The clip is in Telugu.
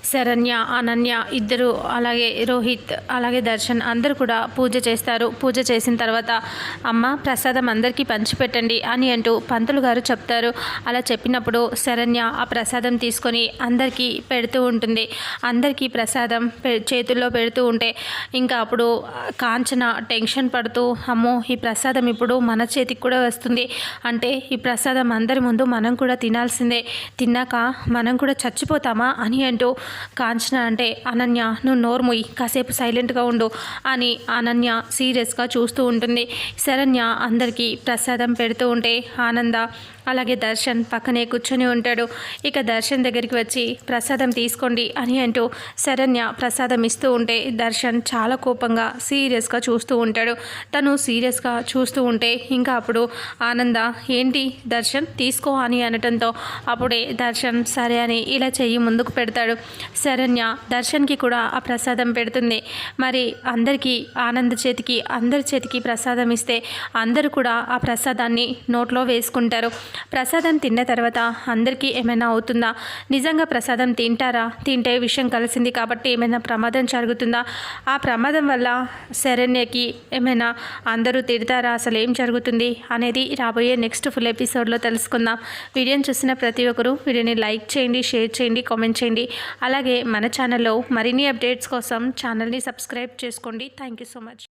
శరణ్య, అనన్య ఇద్దరు, అలాగే రోహిత్, అలాగే దర్శన్ అందరూ కూడా పూజ చేస్తారు. పూజ చేసిన తర్వాత అమ్మ ప్రసాదం అందరికీ పంచిపెట్టండి అని అంటూ పంతులు గారు చెప్తారు. అలా చెప్పినప్పుడు శరణ్య ఆ ప్రసాదం తీసుకొని అందరికీ పెడుతూ ఉంటుంది. అందరికీ ప్రసాదం చేతుల్లో పెడుతూ ఉంటే ఇంకా అప్పుడు కాంచన టెన్షన్ పడుతూ, అమ్మో ఈ ప్రసాదం ఇప్పుడు మన చేతికి కూడా వస్తుంది అంటే ఈ ప్రసాదం అందరి ముందు మనం కూడా తినాల్సిందే, తిన్నాక మనం కూడా చచ్చిపోతామా అని అంటూ కాంచన అంటే, అనన్య నువ్వు నోర్ముయ్, కాసేపు సైలెంట్గా ఉండు అని అనన్య సీరియస్గా చూస్తూ ఉంటుంది. శరణ్య అందరికీ ప్రసాదం పెడుతూ ఉంటే ఆనంద అలాగే దర్శన్ పక్కనే కూర్చొని ఉంటాడు. ఇక దర్శన్ దగ్గరికి వచ్చి ప్రసాదం తీసుకోండి అని అంటూ శరణ్య ప్రసాదం ఇస్తూ ఉంటే దర్శన్ చాలా కోపంగా సీరియస్గా చూస్తూ ఉంటాడు. తను సీరియస్గా చూస్తూ ఉంటే ఇంకా అప్పుడు ఆనంద ఏంటి దర్శన్ తీసుకో అని అనటంతో అప్పుడే దర్శన్ సరే అని ఇలా చెయ్యి ముందుకు పెడతాడు. శరణ్య దర్శన్కి కూడా ఆ ప్రసాదం పెడుతుంది. మరి అందరికీ ఆనంద చేతికి అందరి చేతికి ప్రసాదం ఇస్తే అందరూ కూడా ఆ ప్రసాదాన్ని నోట్లో వేసుకుంటారు. ప్రసాదం తిన్న తర్వాత అందరికీ ఏమైనా అవుతుందా, నిజంగా ప్రసాదం తింటారా, తింటే విషయం కలిసింది కాబట్టి ఏమైనా ప్రమాదం జరుగుతుందా, ఆ ప్రమాదం వల్ల శరణ్యకి ఏమైనా అందరూ తిడతారా, అసలు ఏం జరుగుతుంది అనేది రాబోయే నెక్స్ట్ ఫుల్ ఎపిసోడ్లో తెలుసుకుందాం. వీడియోని చూసిన ప్రతి ఒక్కరూ వీడియోని లైక్ చేయండి, షేర్ చేయండి, కామెంట్ చేయండి. అలాగే మన ఛానల్లో మరిన్ని అప్డేట్స్ కోసం ఛానల్ని సబ్స్క్రైబ్ చేసుకోండి. Thank you so much.